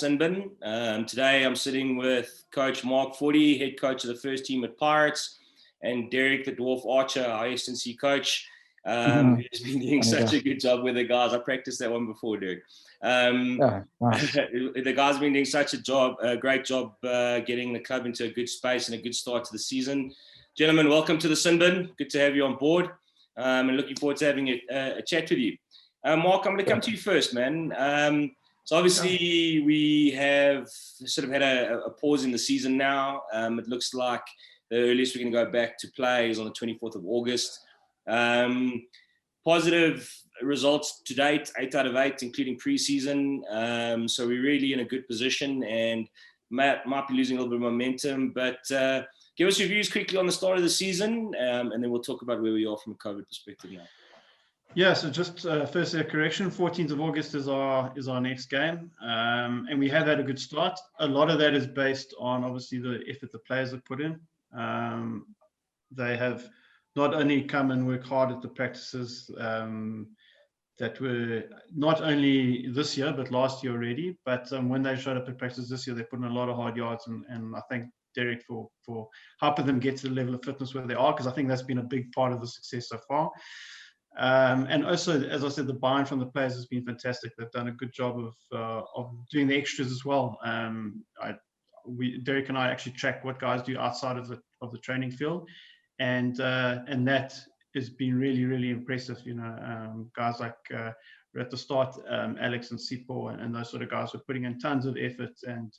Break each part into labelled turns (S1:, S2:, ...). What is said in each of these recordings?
S1: Sinbin. Today I'm sitting with Coach Mark Forty, head coach of the first team at Pirates, and Derek the Dwarf Archer, our S&C coach, who's been doing such a good job with the guys. I practiced that one before, Derek. Nice. The guys have been doing such a great job getting the club into a good space and a good start to the season. Gentlemen, welcome to the Sinbin. Good to have you on board, and looking forward to having a chat with you. Mark, I'm going to come to you first, man. So obviously we have sort of had a pause in the season now. It looks like the earliest we're going to go back to play is on the 24th of August. Positive results to date, 8 out of 8, including pre-season. So we're really in a good position and might be losing a little bit of momentum. But give us your views quickly on the start of the season, and then we'll talk about where we are from a COVID perspective now.
S2: Yeah, so just firstly a correction, 14th of August is our next game, and we have had a good start. A lot of that is based on obviously the effort the players have put in. They have not only come and worked hard at the practices that were not only this year but last year already, but when they showed up at practice this year, they put in a lot of hard yards, and I thank Derek for helping them get to the level of fitness where they are, because I think that's been a big part of the success so far. And also, as I said, the buy-in from the players has been fantastic. They've done a good job of doing the extras as well. Derek and I actually track what guys do outside of the training field, and that has been really, really impressive. You know, guys like at the start, Alex and Sipo and those sort of guys were putting in tons of effort, and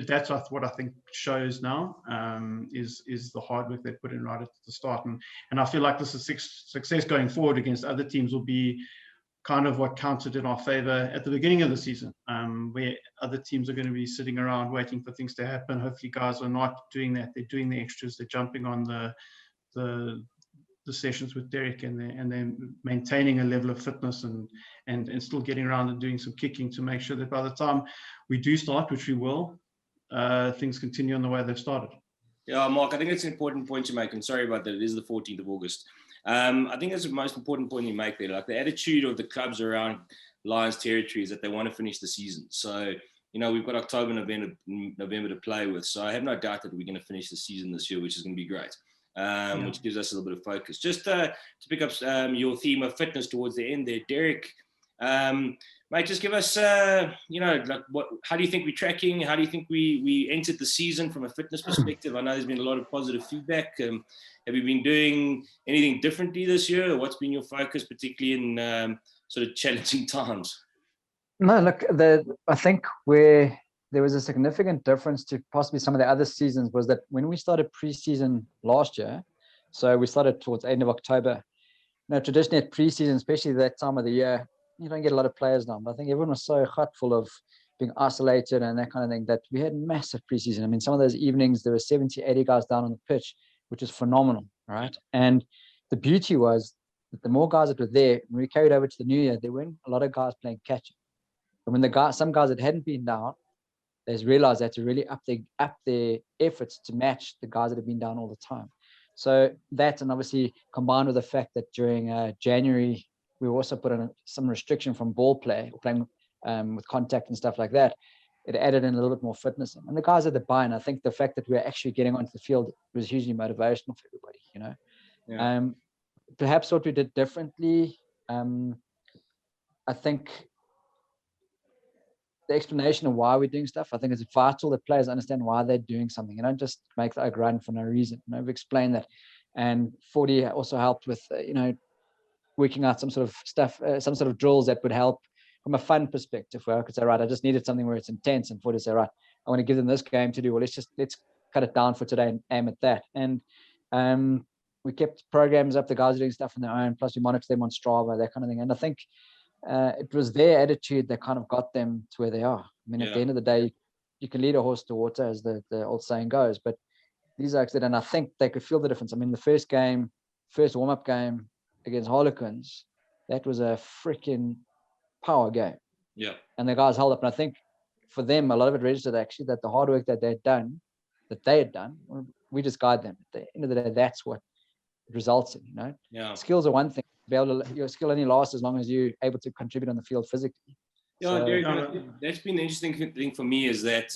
S2: that's what I think shows now, is the hard work they put in right at the start. And I feel like this is success going forward against other teams will be kind of what counted in our favor at the beginning of the season, where other teams are going to be sitting around waiting for things to happen. Hopefully guys are not doing that. They're doing the extras. They're jumping on the sessions with Derek, and then maintaining a level of fitness and still getting around and doing some kicking to make sure that by the time we do start, which we will, things continue on the way they've started.
S1: Yeah, Mark, I think it's an important point to make, and sorry about that. It is the 14th of August. I think that's the most important point you make there. Like the attitude of the clubs around Lions territory is that they want to finish the season. So, you know, we've got October, November to play with. So I have no doubt that we're going to finish the season this year, which is going to be great. Which gives us a little bit of focus. Just to pick up your theme of fitness towards the end there, Derek, mate, just give us, how do you think we're tracking? How do you think we entered the season from a fitness perspective? I know there's been a lot of positive feedback. Have you been doing anything differently this year? What's been your focus, particularly in sort of challenging times?
S3: No, look, I think where there was a significant difference to possibly some of the other seasons was that when we started pre-season last year, so we started towards the end of October. You know, traditionally at pre-season, especially that time of the year, you don't get a lot of players down. But I think everyone was so hot full of being isolated and that kind of thing that we had massive pre-season. I mean, some of those evenings there were 70, 80 guys down on the pitch, which is phenomenal, right? And the beauty was that the more guys that were there, when we carried over to the new year, there weren't a lot of guys playing catch-up. And when some guys that hadn't been down, they realized they had to really up their efforts to match the guys that have been down all the time. So that, and obviously combined with the fact that during January, we also put in some restriction from ball play, or playing with contact and stuff like that. It added in a little bit more fitness. And the guys at the buy-in, I think the fact that we were actually getting onto the field was hugely motivational for everybody, you know. Yeah. Perhaps what we did differently, I think the explanation of why we're doing stuff, I think it's vital that players understand why they're doing something. You don't just make the run for no reason. You know, we've explained that. And 40 also helped with, working out some sort of stuff, some sort of drills that would help from a fun perspective, where I could say, right, I just needed something where it's intense, and 40 say, right, I want to give them this game to do. Well, let's cut it down for today and aim at that. And we kept programs up. The guys are doing stuff on their own. Plus we monitor them on Strava, that kind of thing. And I think it was their attitude that kind of got them to where they are. I mean, at the end of the day, you can lead a horse to water, as the old saying goes, but these are, and I think they could feel the difference. I mean, the first warm-up game against Harlequins, that was a freaking power game.
S1: Yeah.
S3: And the guys held up. And I think for them, a lot of it registered actually that the hard work that they had done, we just guide them. At the end of the day, that's what it results in, you know.
S1: Yeah.
S3: Skills are one thing. Your skill only lasts as long as you're able to contribute on the field physically.
S1: Yeah,
S3: So,
S1: Derek, that's been the interesting thing for me is that,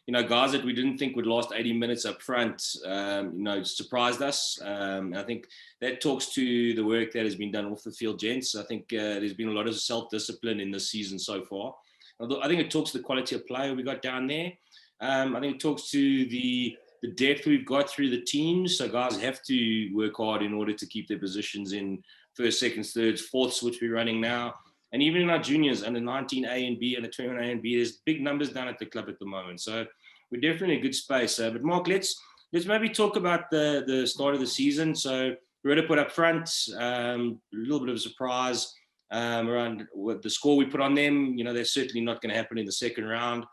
S1: you know, guys that we didn't think would last 80 minutes up front, you know, surprised us. I think that talks to the work that has been done off the field, gents. I think there's been a lot of self-discipline in this season so far. Although I think it talks to the quality of player we got down there. I think it talks to the depth we've got through the teams. So guys have to work hard in order to keep their positions in first, seconds, thirds, fourths, which we're running now. And even in our juniors, under 19 A and B, under 21 A and B, there's big numbers down at the club at the moment. So we're definitely in a good space. But Mark, let's maybe talk about the start of the season. So Rudder put up front, a little bit of a surprise around what the score we put on them. You know, they're certainly not going to happen in the second round.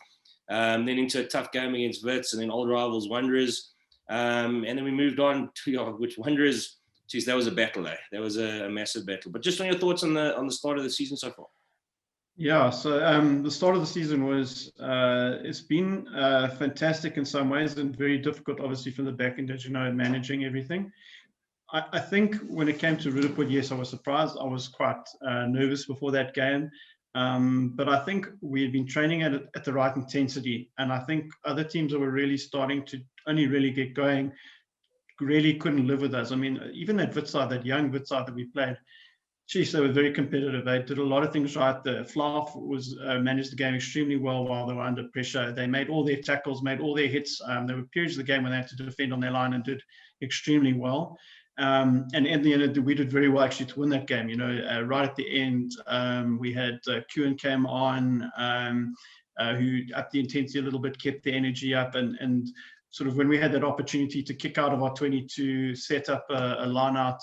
S1: Then into a tough game against Wits, and then old rivals Wanderers. And then we moved on to which Wanderers. Geez, that was a battle, eh? That was a massive battle. But just on your thoughts on the start of the season so far.
S2: Yeah, so the start of the season was, it's been fantastic in some ways and very difficult, obviously, from the back end, as you know, managing everything. I think when it came to Rudderput, yes, I was surprised. I was quite nervous before that game. But I think we had been training at the right intensity. And I think other teams that were really starting to only really get going really couldn't live with us. I mean, even that Witside, that young Witside that we played, geez, they were very competitive. They did a lot of things right. The Flav was managed the game extremely well while they were under pressure. They made all their tackles, made all their hits. There were periods of the game when they had to defend on their line and did extremely well. And in the end, we did very well actually to win that game. You know, right at the end, we had Kuhn came on, who upped the intensity a little bit, kept the energy up, and sort of when we had that opportunity to kick out of our 22, set up a line out,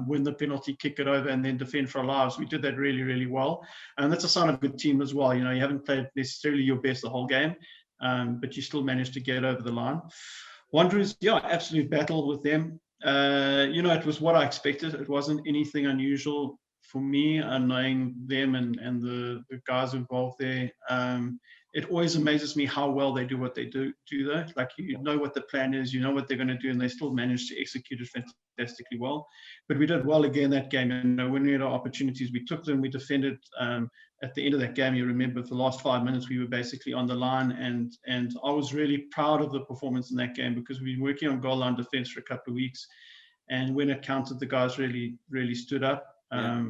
S2: win the penalty, kick it over, and then defend for our lives, we did that really, really well. And that's a sign of a good team as well. You know, you haven't played necessarily your best the whole game, but you still managed to get over the line. Wanderers, yeah, absolute battle with them. You know, it was what I expected. It wasn't anything unusual for me, knowing them and the guys involved there. It always amazes me how well they do what they do though. Like, you know what the plan is, you know what they're going to do, and they still manage to execute it fantastically well. But we did well again that game. And when we had our opportunities, we took them, we defended. At the end of that game, you remember, for the last 5 minutes, we were basically on the line. And I was really proud of the performance in that game, because we've been working on goal line defense for a couple of weeks. And when it counted, the guys really, really stood up.
S1: Yeah.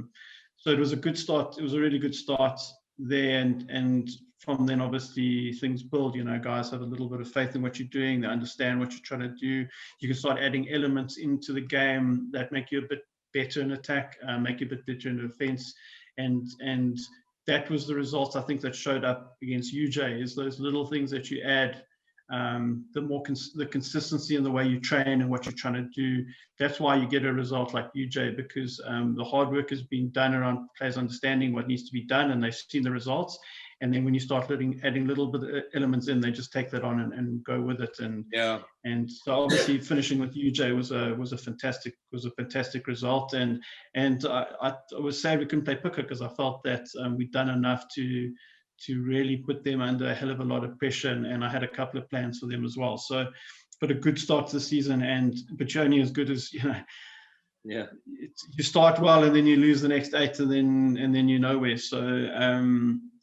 S2: So it was a good start. It was a really good start there. And from then, obviously, things build. You know, guys have a little bit of faith in what you're doing. They understand what you're trying to do. You can start adding elements into the game that make you a bit better in attack, make you a bit better in defense. And that was the results, I think, that showed up against UJ, is those little things that you add. The consistency in the way you train and what you're trying to do. That's why you get a result like UJ, because the hard work has been done around players understanding what needs to be done, and they've seen the results. And then when you start adding little bit of elements in, they just take that on and go with it. And so obviously finishing with UJ was a fantastic result. And I was sad we couldn't play Puka, because I felt that we'd done enough to really put them under a hell of a lot of pressure, and I had a couple of plans for them as well. So, but a good start to the season, but you're only as good as, you know.
S1: Yeah.
S2: You start well and then you lose the next 8, and then you're nowhere. So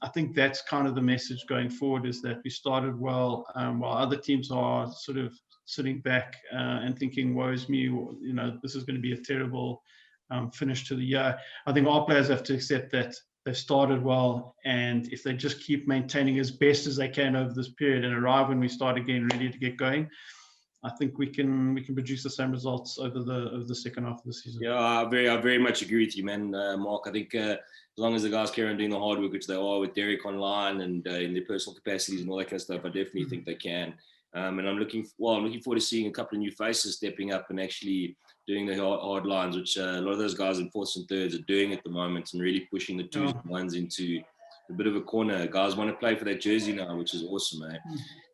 S2: I think that's kind of the message going forward, is that we started well, while other teams are sort of sitting back and thinking, woe is me, you know, this is going to be a terrible finish to the year. I think our players have to accept that they started well, and if they just keep maintaining as best as they can over this period and arrive when we start again ready to get going, I think we can produce the same results over the second half of the season.
S1: Yeah, I very much agree with you, man, Mark. I think as long as the guys carry on doing the hard work, which they are with Derek online and in their personal capacities and all that kind of stuff, I definitely think they can. And I'm looking forward to seeing a couple of new faces stepping up and actually doing the hard lines, which a lot of those guys in fourths and thirds are doing at the moment, and really pushing the twos and ones into a bit of a corner. Guys want to play for that jersey now, which is awesome, man.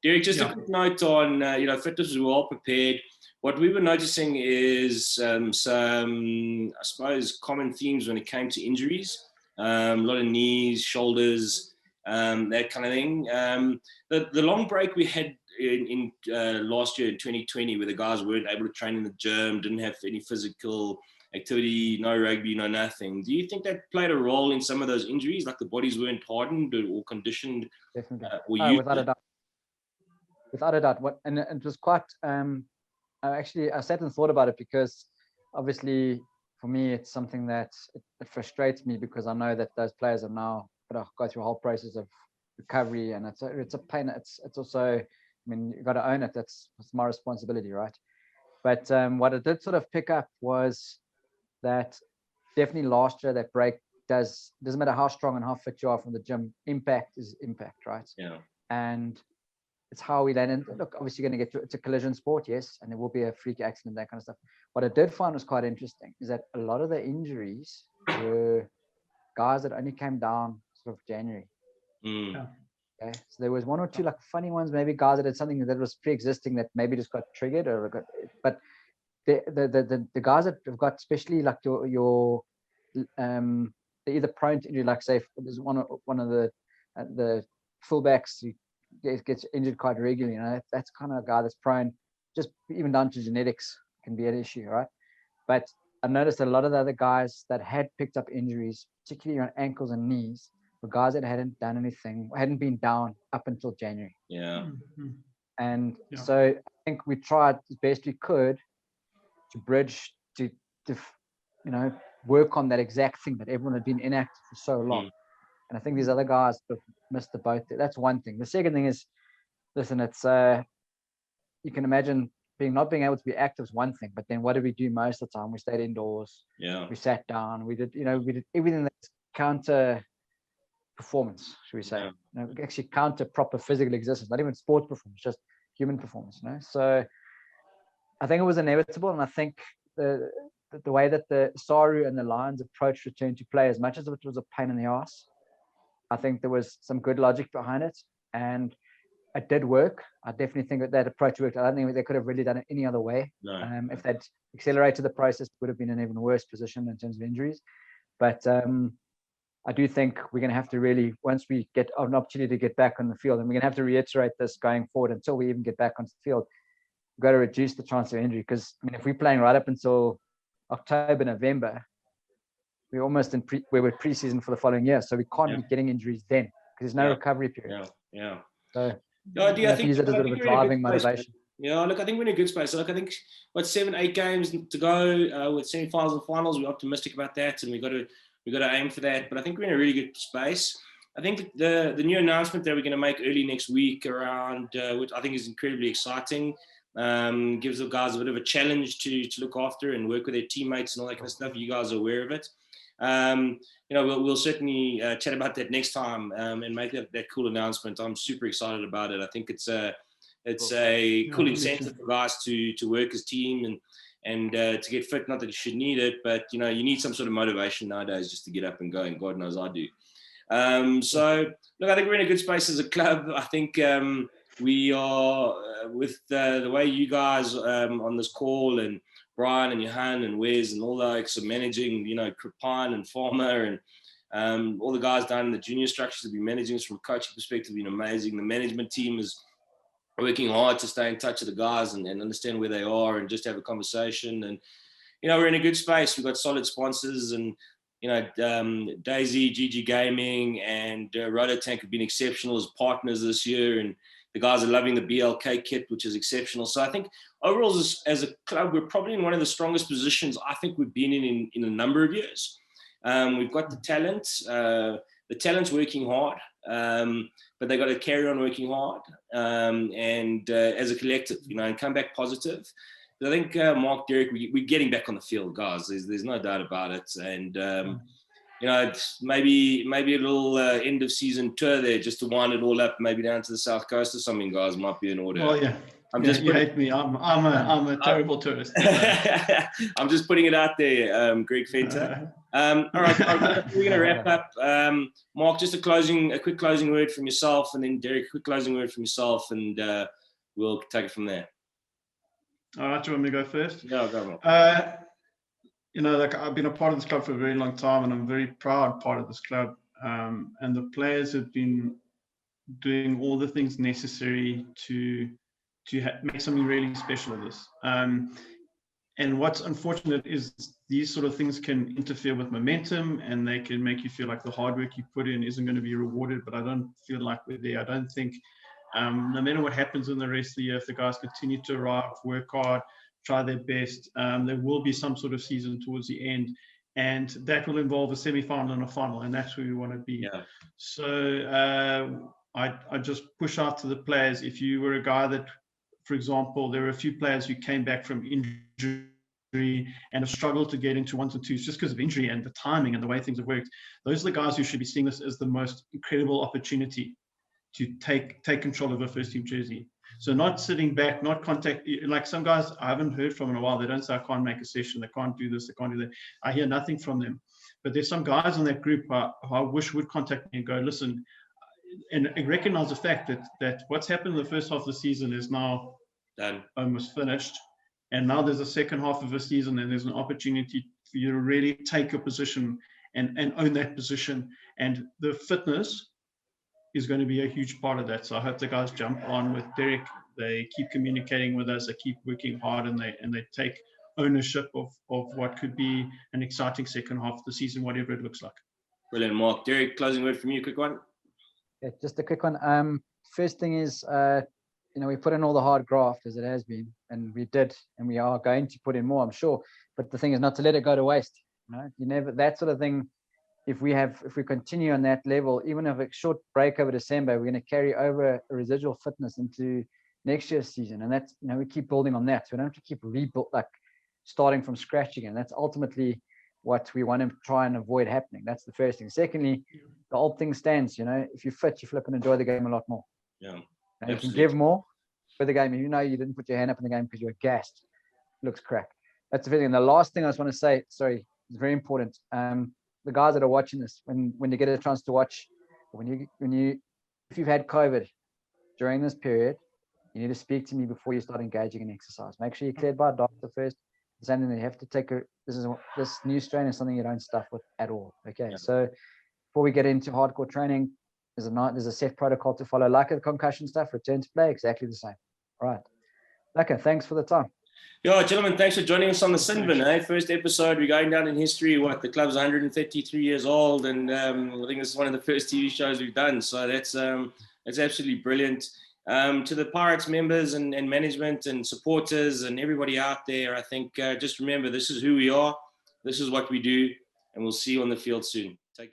S1: Derek, just a quick note on, fitness was well prepared. what we were noticing is some, I suppose, common themes when it came to injuries. A lot of knees, shoulders, that kind of thing. The long break we had in last year in 2020, where the guys weren't able to train in the gym, didn't have any physical activity, no rugby, no nothing. Do you think that played a role in some of those injuries, like the bodies weren't hardened or conditioned?
S3: Definitely. Without a doubt. Without a doubt. And it was quite, I sat and thought about it, because obviously for me, it's something that it frustrates me, because I know that those players have now got to go through a whole process of recovery, and it's a pain. It's also, I mean, you've got to own it. It's my responsibility, right? But what I did sort of pick up was that definitely last year, that break doesn't matter how strong and how fit you are from the gym, impact is impact, right?
S1: Yeah.
S3: And it's how we land. And look, obviously you're going to get to, it's a collision sport, yes, and there will be a freak accident, that kind of stuff. What I did find was quite interesting is that a lot of the injuries were guys that only came down sort of January. Okay, so there was one or two like funny ones, maybe guys that had something that was pre-existing that maybe just got triggered but the guys that have got, especially like your they're either prone to injury, like say there's one of the fullbacks who gets injured quite regularly, you know, that's kind of a guy that's prone, just even down to genetics can be an issue, right? But I noticed that a lot of the other guys that had picked up injuries, particularly on ankles and knees, were guys that hadn't done anything, hadn't been down up until January.
S1: Yeah.
S3: And so I think we tried as best we could to bridge to you know, work on that exact thing, that everyone had been inactive for so long. And I think these other guys sort of missed the boat there. That's one thing. The second thing is, listen, it's you can imagine not being able to be active is one thing, but then what did we do most of the time? We stayed indoors.
S1: Yeah.
S3: We sat down. We did everything that's counter performance, should we say?
S1: Yeah.
S3: You know, actually counter proper physical existence, not even sports performance, just human performance. You know, so I think it was inevitable, and I think the way that the Saru and the Lions approach return to play, as much as it was a pain in the ass, I think there was some good logic behind it, and it did work. I definitely think that approach worked. I don't think they could have really done it any other way.
S1: No.
S3: If they'd accelerated the process, it would have been in an even worse position in terms of injuries. But I do think we're going to have to really, once we get an opportunity to get back on the field, and we're going to have to reiterate this going forward until we even get back onto the field, we've got to reduce the chance of injury. Because I mean, if we're playing right up until October, November, we're almost we were preseason for the following year, so we can't be getting injuries then, because there's no recovery period. So
S1: I think
S3: use it as a bit of a driving motivation.
S1: Yeah, look, I think we're in a good space. So, look, I think 7-8 games to go with semi-finals and finals. We're optimistic about that, and we got to aim for that. But I think we're in a really good space. I think the new announcement that we're going to make early next week around, which I think is incredibly exciting, gives the guys a bit of a challenge to look after and work with their teammates and all that kind of stuff. You guys are aware of it. You know, we'll certainly chat about that next time and make that cool announcement. I'm super excited about it. I think it's a cool incentive for guys to work as team and to get fit. Not that you should need it, but you know, you need some sort of motivation nowadays just to get up and go, and God knows I do. So look, I think we're in a good space as a club. I think we are with the way you guys on this call, and Brian and Johan and Wes and all the likes of managing, you know, Kripine and Farmer and all the guys down in the junior structures have been managing us from a coaching perspective, been amazing. The management team is working hard to stay in touch with the guys and understand where they are and just have a conversation. And, you know, we're in a good space. We've got solid sponsors, and, you know, Daisy, GG Gaming and Rototank have been exceptional as partners this year. And the guys are loving the BLK kit, which is exceptional. So I think overall as a club, we're probably in one of the strongest positions I think we've been in a number of years. We've got the talent. The talent's working hard, but they've got to carry on working hard and as a collective, you know, and come back positive. But I think, Mark, Derek, we're getting back on the field, guys. There's no doubt about it. And, you know, maybe a little end of season tour there just to wind it all up, maybe down to the South Coast or something, guys, might be in order.
S2: Oh, yeah. You hate me. I'm a terrible tourist.
S1: I'm just putting it out there, Greg Fenter. All right, we're going to wrap up. Mark, just a quick closing word from yourself, and then Derek, a quick closing word from yourself, and we'll take it from there.
S2: All right, do you want me to go first?
S1: No, go on.
S2: You know, like I've been a part of this club for a very long time, and I'm very proud part of this club. And the players have been doing all the things necessary to make something really special of this. And what's unfortunate is these sort of things can interfere with momentum, and they can make you feel like the hard work you put in isn't going to be rewarded. But I don't feel like we're there. I don't think, no matter what happens in the rest of the year, if the guys continue to arrive, work hard, try their best, there will be some sort of season towards the end, and that will involve a semi-final and a final, and that's where we want to be.
S1: Yeah.
S2: So I just push out to the players. If you were a guy that, for example, there were a few players who came back from injury and have struggled to get into ones and twos just because of injury and the timing and the way things have worked. Those are the guys who should be seeing this as the most incredible opportunity to take control of a first team jersey. So not sitting back, not contact, like some guys I haven't heard from in a while. They don't say, I can't make a session, they can't do this, they can't do that. I hear nothing from them. But there's some guys in that group who I wish would contact me and go, listen, and recognize the fact that what's happened in the first half of the season is now
S1: Done.
S2: Almost finished. And now there's a second half of the season, and there's an opportunity for you to really take your position and own that position. And the fitness is going to be a huge part of that. So I hope the guys jump on with Derek. They keep communicating with us, they keep working hard, and they take ownership of what could be an exciting second half of the season, whatever it looks like.
S1: Brilliant, Mark. Derek, closing word from you, quick one.
S3: Yeah, just a quick one. First thing is, we put in all the hard graft as it has been, and we did, and we are going to put in more, I'm sure. But the thing is not to let it go to waste. You never, that sort of thing. If we continue on that level, even if a short break over December, we're going to carry over a residual fitness into next year's season, and that's we keep building on that. So we don't have to keep starting from scratch again. That's ultimately what we want to try and avoid happening. That's the first thing. Secondly, the old thing stands. If you fit, you flip and enjoy the game a lot more.
S1: Yeah,
S3: and you can give more for the game. You didn't put your hand up in the game because you're gassed. Looks crack. That's the first thing. And the last thing I just want to say, sorry, it's very important. The guys that are watching this, when you get a chance to watch, if you've had COVID during this period, you need to speak to me before you start engaging in exercise. Make sure you're cleared by a doctor first. It's something that you have to take. This new strain is something you don't stuff with at all. Okay, yeah. So before we get into hardcore training, there's a set protocol to follow. Like the concussion stuff, return to play, exactly the same. All right. Okay, thanks for the time.
S1: Yeah, gentlemen, thanks for joining us on the Sinbin. First episode, we're going down in history. The club's 133 years old, and I think this is one of the first TV shows we've done. So that's absolutely brilliant. To the Pirates members and management and supporters and everybody out there, I think just remember, this is who we are, this is what we do, and we'll see you on the field soon. Take care.